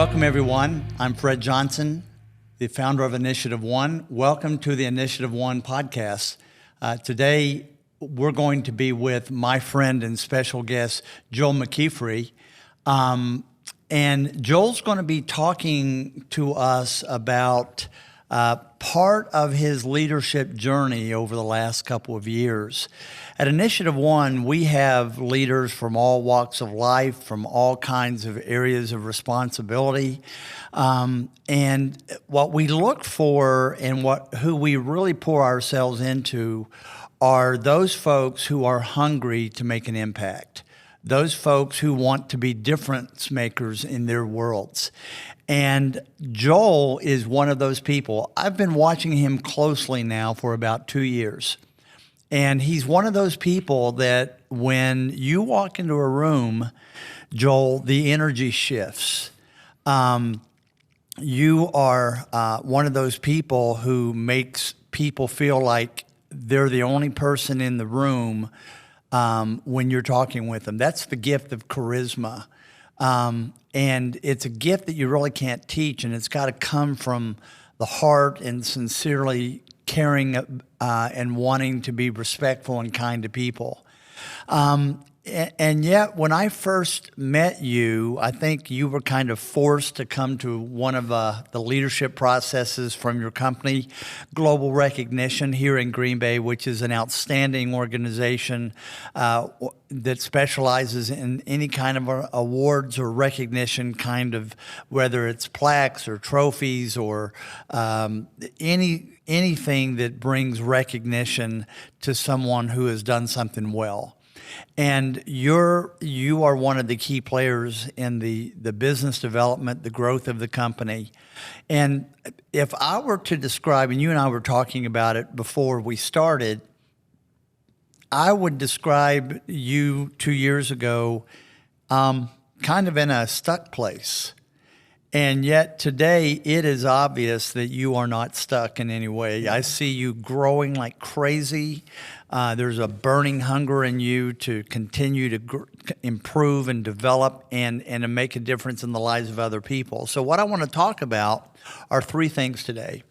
Welcome, everyone. I'm Fred Johnson, the founder of InitiativeOne. Welcome to the InitiativeOne podcast. Today, we're going to be with my friend and special guest, Joel Mckeefry. And Joel's going to be talking to us about part of his leadership journey over the last couple of years. At InitiativeOne, we have leaders from all walks of life, from all kinds of areas of responsibility. And what we look for and who we really pour ourselves into are those folks who are hungry to make an impact, those folks who want to be difference makers in their worlds. And Joel is one of those people. I've been watching him closely now for about 2 years. And he's one of those people that when you walk into a room, Joel, the energy shifts. You are one of those people who makes people feel like they're the only person in the room when you're talking with them. That's the gift of charisma. And it's a gift that you really can't teach, and it's got to come from the heart and sincerely caring and wanting to be respectful and kind to people. And yet, when I first met you, I think you were kind of forced to come to one of the leadership processes from your company, Global Recognition here in Green Bay, which is an outstanding organization that specializes in any kind of awards or recognition, kind of whether it's plaques or trophies or anything that brings recognition to someone who has done something well. And you are one of the key players in the business development, the growth of the company. And if I were to describe, and you and I were talking about it before we started, I would describe you 2 years ago kind of in a stuck place. And yet today, it is obvious that you are not stuck in any way. I see you growing like crazy. There's a burning hunger in you to continue to improve and develop and to make a difference in the lives of other people. So what I want to talk about are three things today.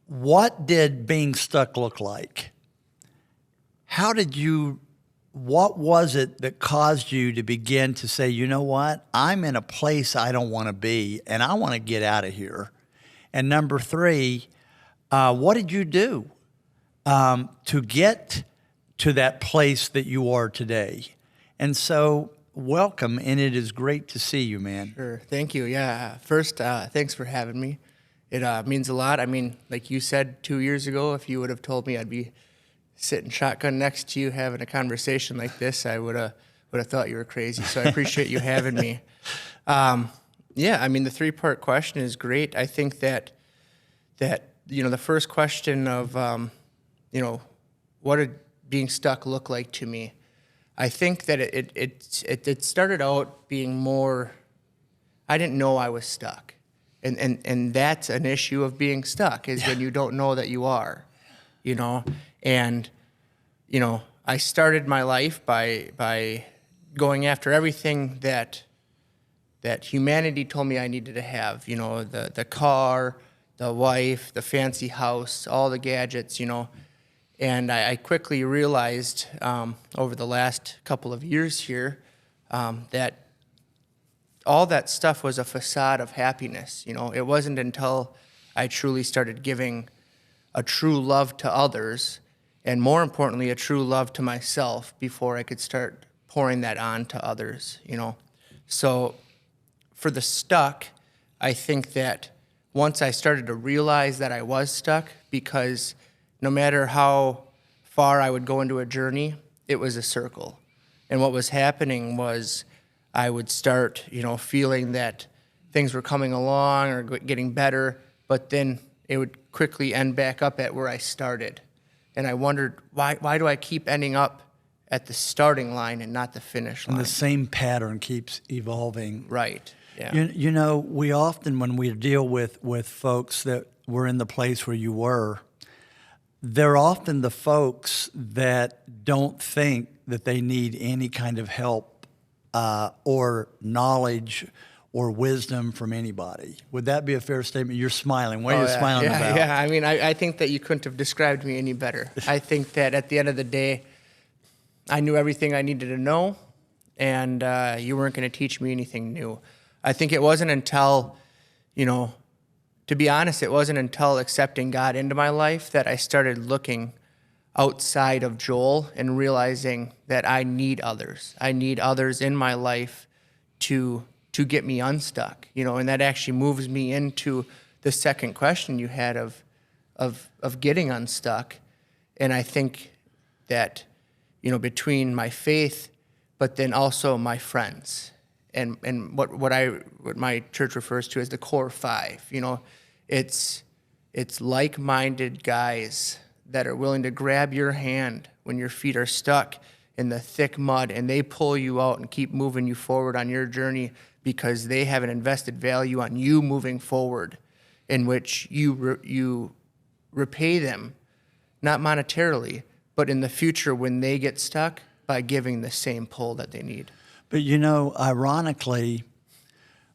What did being stuck look like? What was it that caused you to begin to say, you know what, I'm in a place I don't want to be, and I want to get out of here? And number three, what did you do to get to that place that you are today? And so, welcome, and it is great to see you, man. Sure, thank you. Yeah, first, thanks for having me. It means a lot. I mean, like you said 2 years ago, if you would have told me I'd be sitting shotgun next to you having a conversation like this, I would have thought you were crazy. So I appreciate you having me. Yeah, I mean, the three-part question is great. I think that the first question of what did being stuck look like to me? I think that it started out being more, I didn't know I was stuck, and that's an issue of being stuck is when you don't know that you are, And, I started my life by going after everything that humanity told me I needed to have, the car, the wife, the fancy house, all the gadgets, And I quickly realized over the last couple of years here that all that stuff was a facade of happiness. It wasn't until I truly started giving a true love to others, and more importantly, a true love to myself before I could start pouring that on to others, So for the stuck, I think that once I started to realize that I was stuck, because no matter how far I would go into a journey, it was a circle. And what was happening was I would start, feeling that things were coming along or getting better, but then it would quickly end back up at where I started. And I wondered, why do I keep ending up at the starting line and not the finish line? And the same pattern keeps evolving. Right, yeah. We often, when we deal with folks that were in the place where you were, they're often the folks that don't think that they need any kind of help or knowledge or wisdom from anybody. Would that be a fair statement? You're smiling. What are you smiling about? Yeah, I mean, I think that you couldn't have described me any better. I think that at the end of the day, I knew everything I needed to know, and you weren't going to teach me anything new. I think it wasn't until, to be honest, it wasn't until accepting God into my life that I started looking outside of Joel and realizing that I need others. I need others in my life to get me unstuck, and that actually moves me into the second question you had of getting unstuck. And I think that, between my faith, but then also my friends and what my church refers to as the core five, it's like-minded guys that are willing to grab your hand when your feet are stuck in the thick mud, and they pull you out and keep moving you forward on your journey because they have an invested value on you moving forward, in which you repay them, not monetarily, but in the future when they get stuck, by giving the same pull that they need. But ironically,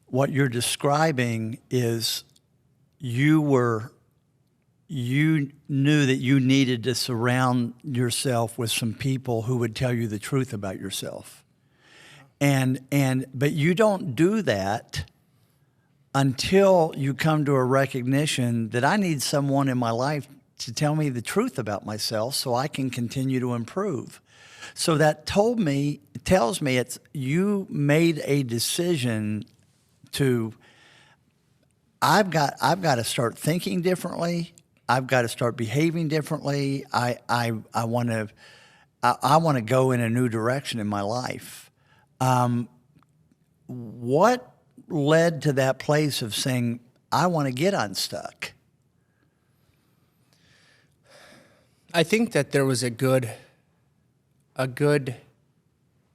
what you're describing is you knew that you needed to surround yourself with some people who would tell you the truth about yourself. But you don't do that until you come to a recognition that I need someone in my life to tell me the truth about myself so I can continue to improve. So that tells me it's you made a decision to I've got to start thinking differently. I've got to start behaving differently. I want to go in a new direction in my life. What led to that place of saying, I want to get unstuck? I think that there was a good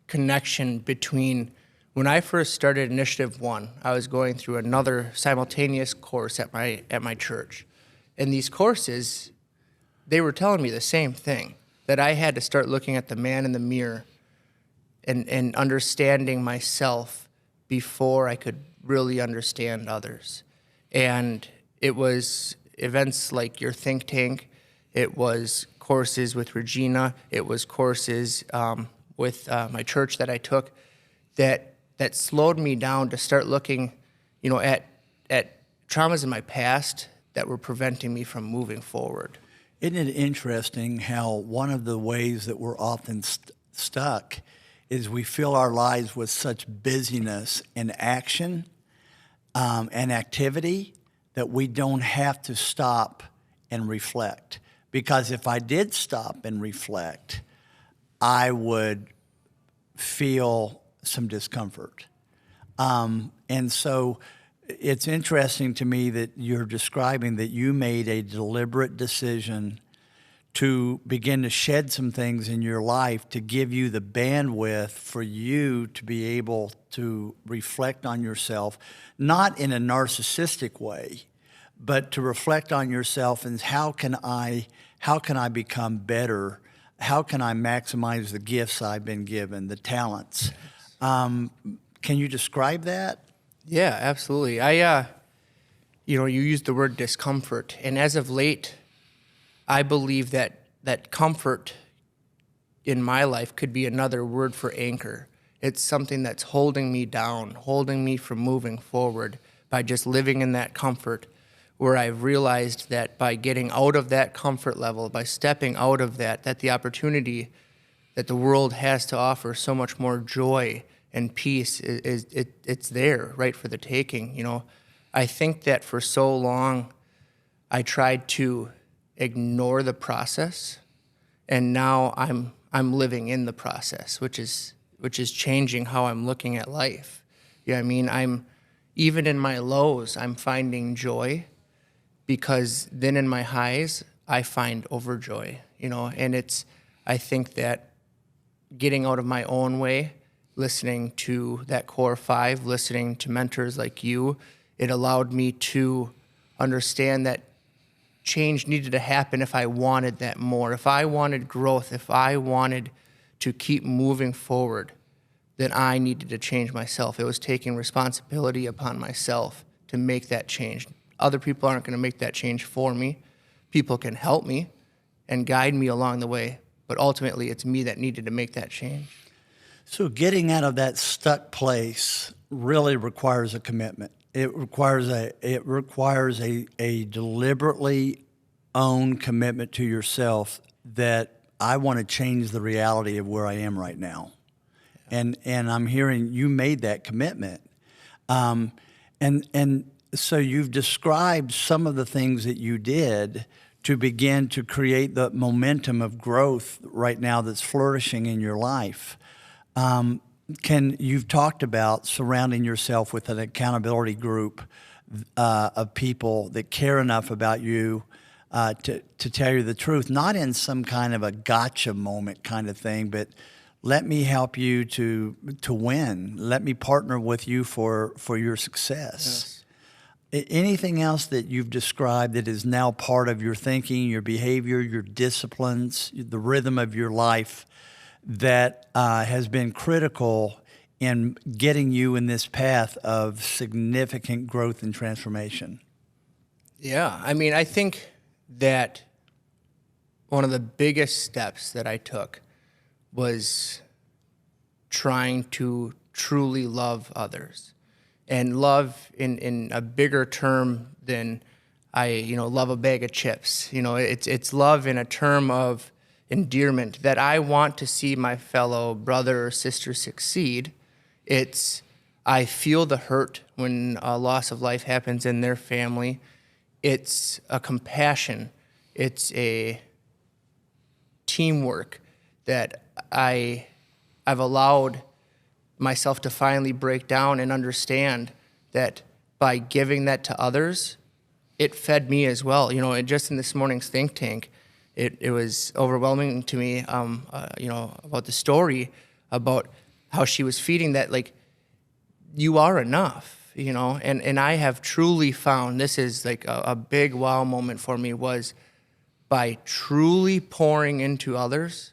connection between when I first started InitiativeOne. I was going through another simultaneous course at my church. And these courses, they were telling me the same thing, that I had to start looking at the man in the mirror and understanding myself before I could really understand others. And it was events like your think tank. It was courses with Regina. It was courses with my church that I took that slowed me down to start looking, at traumas in my past that were preventing me from moving forward. Isn't it interesting how one of the ways that we're often stuck is we fill our lives with such busyness and action and activity that we don't have to stop and reflect. Because if I did stop and reflect, I would feel some discomfort. And so it's interesting to me that you're describing that you made a deliberate decision to begin to shed some things in your life to give you the bandwidth for you to be able to reflect on yourself, not in a narcissistic way, but to reflect on yourself and how can I become better? How can I maximize the gifts I've been given, the talents? Can you describe that? Yeah, absolutely. You used the word discomfort, and as of late, I believe that comfort in my life could be another word for anchor. It's something that's holding me down, holding me from moving forward by just living in that comfort, where I've realized that by getting out of that comfort level, by stepping out of that the opportunity that the world has to offer so much more joy and peace it's there, right, for the taking. I think that for so long I tried to ignore the process, and now I'm living in the process, which is changing how I'm looking at life. I'm even in my lows, I'm finding joy, because then in my highs I find overjoy. And I think that getting out of my own way, listening to that core five, listening to mentors like you, it allowed me to understand that change needed to happen if I wanted that more. If I wanted growth, if I wanted to keep moving forward, then I needed to change myself. It was taking responsibility upon myself to make that change. Other people aren't going to make that change for me. People can help me and guide me along the way, but ultimately it's me that needed to make that change. So getting out of that stuck place really requires a commitment. It requires a deliberately owned commitment to yourself that I want to change the reality of where I am right now. And I'm hearing you made that commitment. And so you've described some of the things that you did to begin to create the momentum of growth right now that's flourishing in your life. You've talked about surrounding yourself with an accountability group of people that care enough about you to tell you the truth, not in some kind of a gotcha moment kind of thing, but let me help you to win. Let me partner with you for your success. Yes. Anything else that you've described that is now part of your thinking, your behavior, your disciplines, the rhythm of your life that has been critical in getting you in this path of significant growth and transformation? Yeah, I mean, I think that one of the biggest steps that I took was trying to truly love others, and love in a bigger term than love a bag of chips. It's love in a term of endearment, that I want to see my fellow brother or sister succeed. I feel the hurt when a loss of life happens in their family. It's a compassion. It's a teamwork that I've allowed myself to finally break down and understand that by giving that to others, it fed me as well. And just in this morning's think tank, it was overwhelming to me, about the story about how she was feeding that, like, you are enough, and I have truly found, this is like a big wow moment for me, was by truly pouring into others,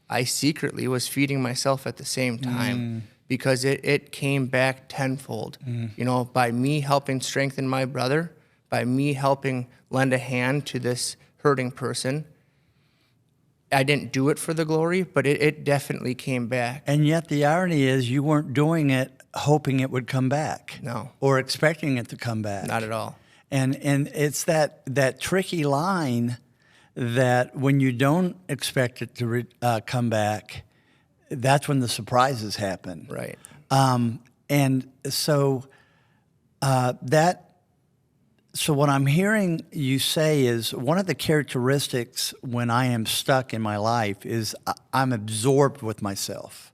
I secretly was feeding myself at the same time, because it came back tenfold. By me helping strengthen my brother, by me helping lend a hand to this hurting person, I didn't do it for the glory, but it definitely came back. And yet the irony is you weren't doing it hoping it would come back. No. Or expecting it to come back. Not at all. And it's that tricky line that when you don't expect it to come back, that's when the surprises happen. Right. And so So what I'm hearing you say is one of the characteristics when I am stuck in my life is I'm absorbed with myself.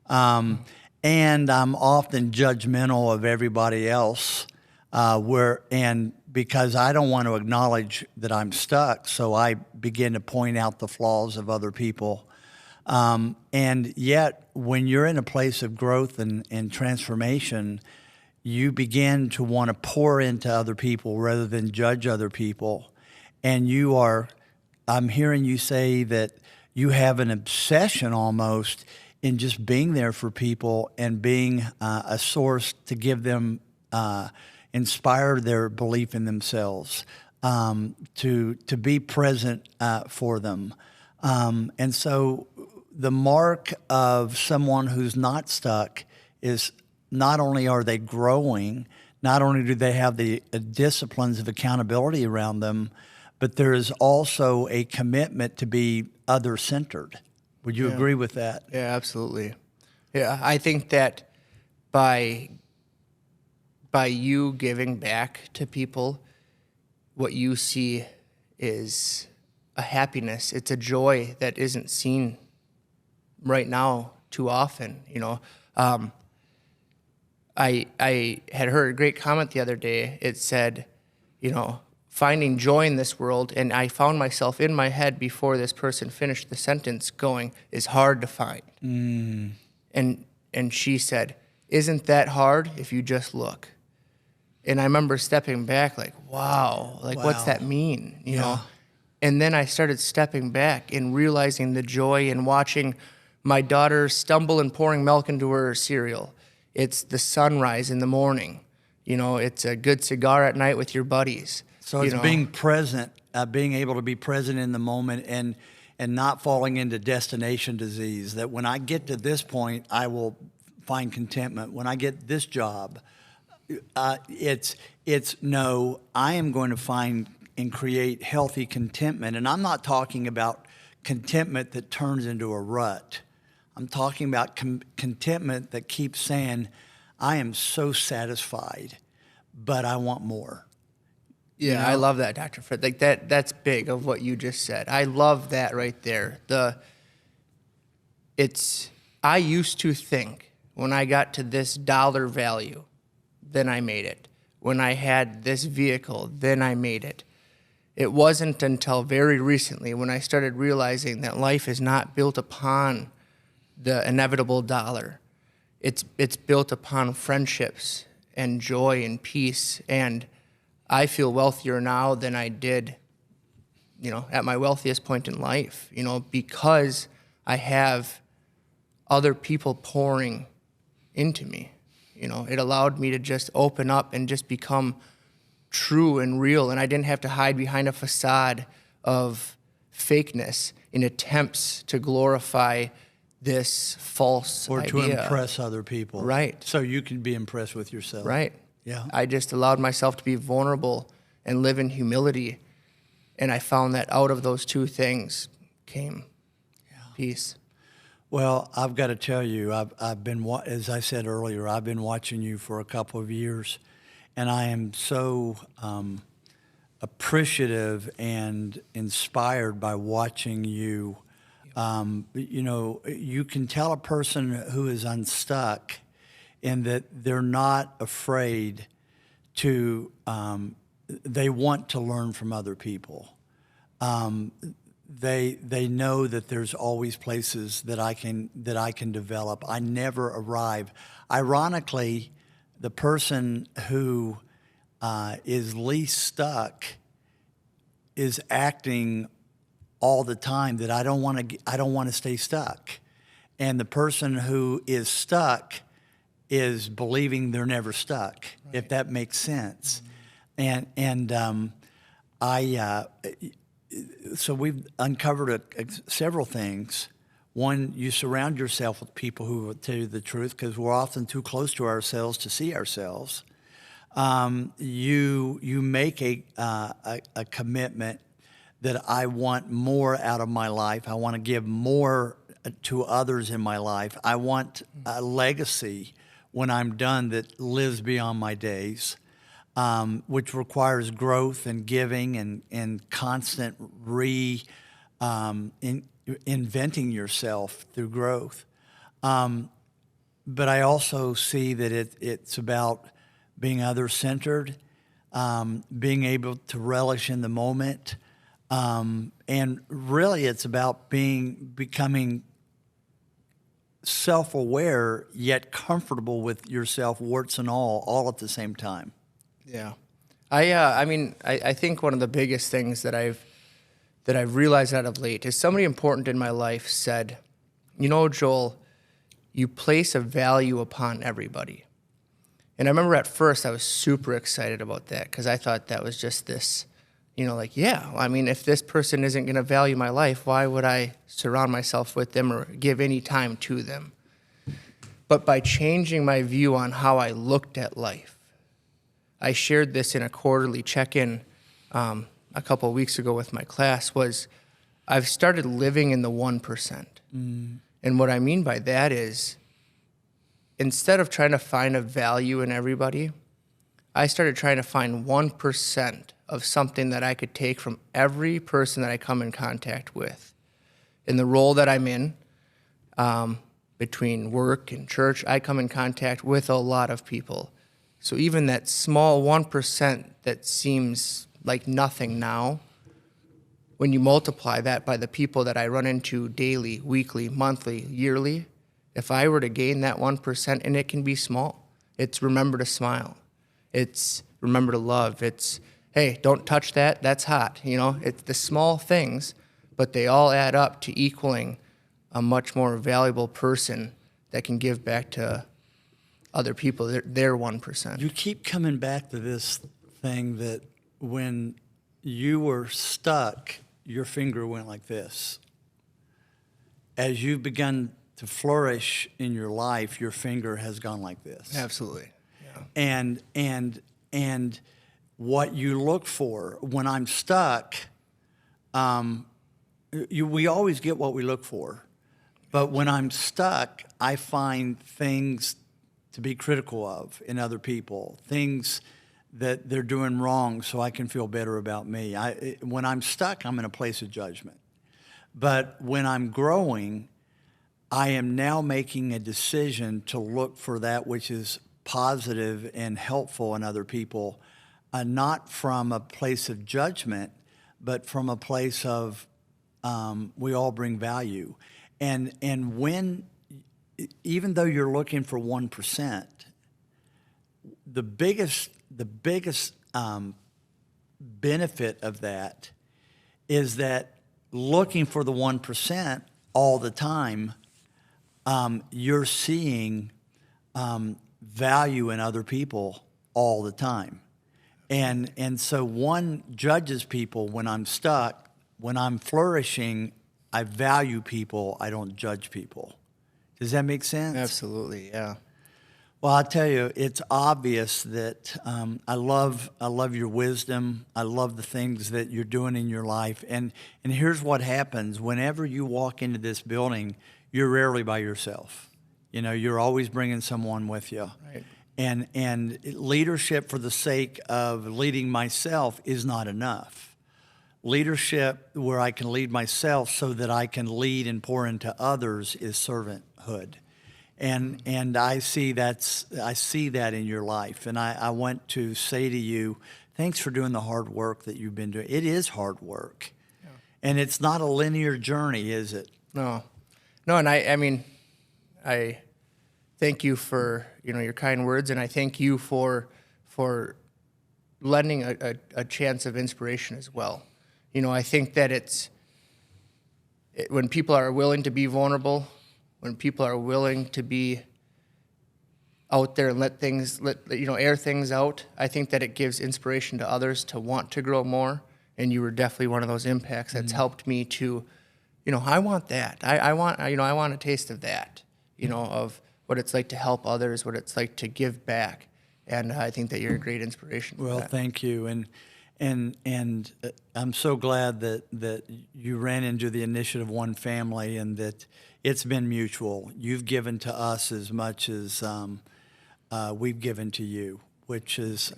And I'm often judgmental of everybody else because I don't want to acknowledge that I'm stuck, so I begin to point out the flaws of other people. And yet when you're in a place of growth and transformation, you begin to want to pour into other people rather than judge other people. And I'm hearing you say that you have an obsession almost in just being there for people and being a source to give them, inspire their belief in themselves, to be present for them. And so the mark of someone who's not stuck is not only are they growing, not only do they have the disciplines of accountability around them, but there is also a commitment to be other-centered. Would you agree with that? Yeah, absolutely. Yeah, I think that by you giving back to people, what you see is a happiness. It's a joy that isn't seen right now too often, I had heard a great comment the other day. It said, finding joy in this world, and I found myself in my head before this person finished the sentence going, is hard to find. And she said, isn't that hard if you just look? And I remember stepping back like, wow, what's that mean? And then I started stepping back and realizing the joy in watching my daughter stumble and pouring milk into her cereal. It's the sunrise in the morning. You know, it's a good cigar at night with your buddies. So it's being present, being able to be present in the moment and not falling into destination disease, that when I get to this point, I will find contentment. When I get this job, it's no, I am going to find and create healthy contentment. And I'm not talking about contentment that turns into a rut. I'm talking about contentment that keeps saying, I am so satisfied, but I want more. Yeah, You know? I love that, Dr. Fred. Like that's big of what you just said. I love that right there. I used to think when I got to this dollar value, then I made it. When I had this vehicle, then I made it. It wasn't until very recently when I started realizing that life is not built upon the inevitable dollar. It's built upon friendships and joy and peace. And I feel wealthier now than I did, you know, at my wealthiest point in life, you know, because I have other people pouring into me. You know, it allowed me to just open up and just become true and real. And I didn't have to hide behind a facade of fakeness in attempts to glorify this false Or to idea. impress other people. Right. So you can be impressed with yourself. Right. Yeah. I just allowed myself to be vulnerable and live in humility. And I found that out of those two things came peace. Well, I've got to tell you, I've been, as I said earlier, I've been watching you for a couple of years, and I am so appreciative and inspired by watching you. You know, you can tell a person who is unstuck in that they're not afraid to, they want to learn from other people. They know that there's always places that I can develop. I never arrive. Ironically, the person who is least stuck is acting all the time that I don't want to stay stuck, and the person who is stuck is believing they're never stuck. Right. If that makes sense, So we've uncovered several things. One, you surround yourself with people who will tell you the truth, because we're often too close to ourselves to see ourselves. You make a commitment that I want more out of my life. I want to give more to others in my life. I want a legacy when I'm done that lives beyond my days. Which requires growth and giving and constant inventing yourself through growth. But I also see that it's about being other-centered, being able to relish in the moment, and really it's about becoming self-aware yet comfortable with yourself, warts and all at the same time. Yeah. I think one of the biggest things that I've realized out of late is somebody important in my life said, you know, Joel, you place a value upon everybody. And I remember at first I was super excited about that because I thought that was just this, you know, like, yeah, I mean, if this person isn't going to value my life, why would I surround myself with them or give any time to them? But by changing my view on how I looked at life, I shared this in a quarterly check-in a couple of weeks ago with my class, was I've started living in the 1%. And what I mean by that is instead of trying to find a value in everybody, I started trying to find 1% of something that I could take from every person that I come in contact with. In the role that I'm in, between work and church, I come in contact with a lot of people. So even that small 1% that seems like nothing now, when you multiply that by the people that I run into daily, weekly, monthly, yearly, if I were to gain that 1%, and it can be small, it's remember to smile. It's remember to love. It's, hey, don't touch that, that's hot. You know, it's the small things, but they all add up to equaling a much more valuable person that can give back to other people, their 1%. You keep coming back to this thing that when you were stuck, your finger went like this. As you've begun to flourish in your life, your finger has gone like this. Absolutely. Yeah. And what you look for when I'm stuck, we always get what we look for. But when I'm stuck, I find things to be critical of in other people, things that they're doing wrong so I can feel better about me. When I'm stuck, I'm in a place of judgment. But when I'm growing, I am now making a decision to look for that which is positive and helpful in other people, not from a place of judgment, but from a place of we all bring value. And when, even though you're looking for 1%, the biggest benefit of that is that looking for the 1% all the time, you're seeing value in other people all the time. And so one judges people when I'm stuck. When I'm flourishing, I value people. I don't judge people. Does that make sense? Absolutely, yeah. Well, I'll tell you, it's obvious that I love your wisdom. I love the things that you're doing in your life. And here's what happens. Whenever you walk into this building, you're rarely by yourself. You know, you're always bringing someone with you. Right. And leadership for the sake of leading myself is not enough. Leadership where I can lead myself so that I can lead and pour into others is servanthood. And I see that in your life. And I want to say to you, thanks for doing the hard work that you've been doing. It is hard work. Yeah. And it's not a linear journey, is it? No. And I mean, I thank you for, your kind words, and I thank you for lending a chance of inspiration as well. I think that when people are willing to be vulnerable, when people are willing to be out there and let air things out, I think that it gives inspiration to others to want to grow more. And you were definitely one of those impacts that's helped me to, I want that. I want a taste of that, of what it's like to help others, what it's like to give back. And I think that you're a great inspiration for that. Well, thank you. And I'm so glad that you ran into the InitiativeOne family and that it's been mutual. You've given to us as much as we've given to you, which is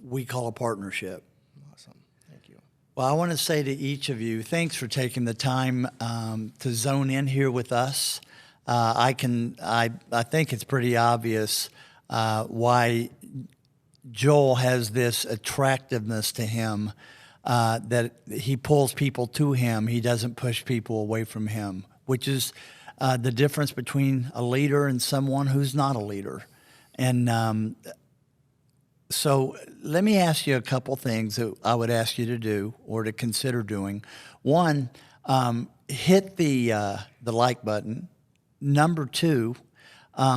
we call a partnership. Awesome. Thank you. Well, I want to say to each of you, thanks for taking the time to zone in here with us. I think it's pretty obvious why Joel has this attractiveness to him, that he pulls people to him. He doesn't push people away from him, which is the difference between a leader and someone who's not a leader. And so let me ask you a couple things that I would ask you to do or to consider doing. One, hit the like button. Number two,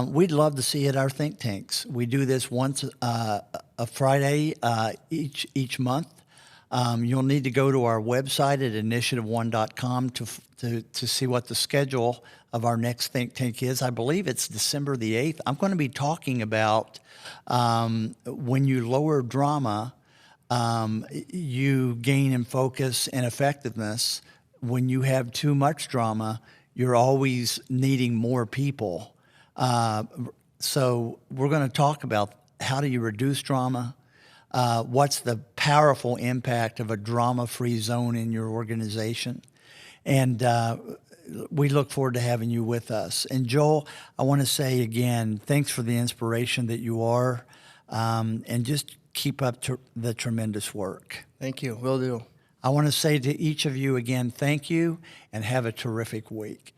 we'd love to see you at our think tanks. We do this once a Friday each month. You'll need to go to our website at InitiativeOne.com to see what the schedule of our next think tank is. I believe it's December the 8th. I'm going to be talking about when you lower drama, you gain in focus and effectiveness. When you have too much drama, you're always needing more people. So we're going to talk about how do you reduce drama, what's the powerful impact of a drama-free zone in your organization, and we look forward to having you with us. And Joel, I want to say again, thanks for the inspiration that you are, and just keep up the tremendous work. Thank you. Will do. I want to say to each of you again, thank you, and have a terrific week.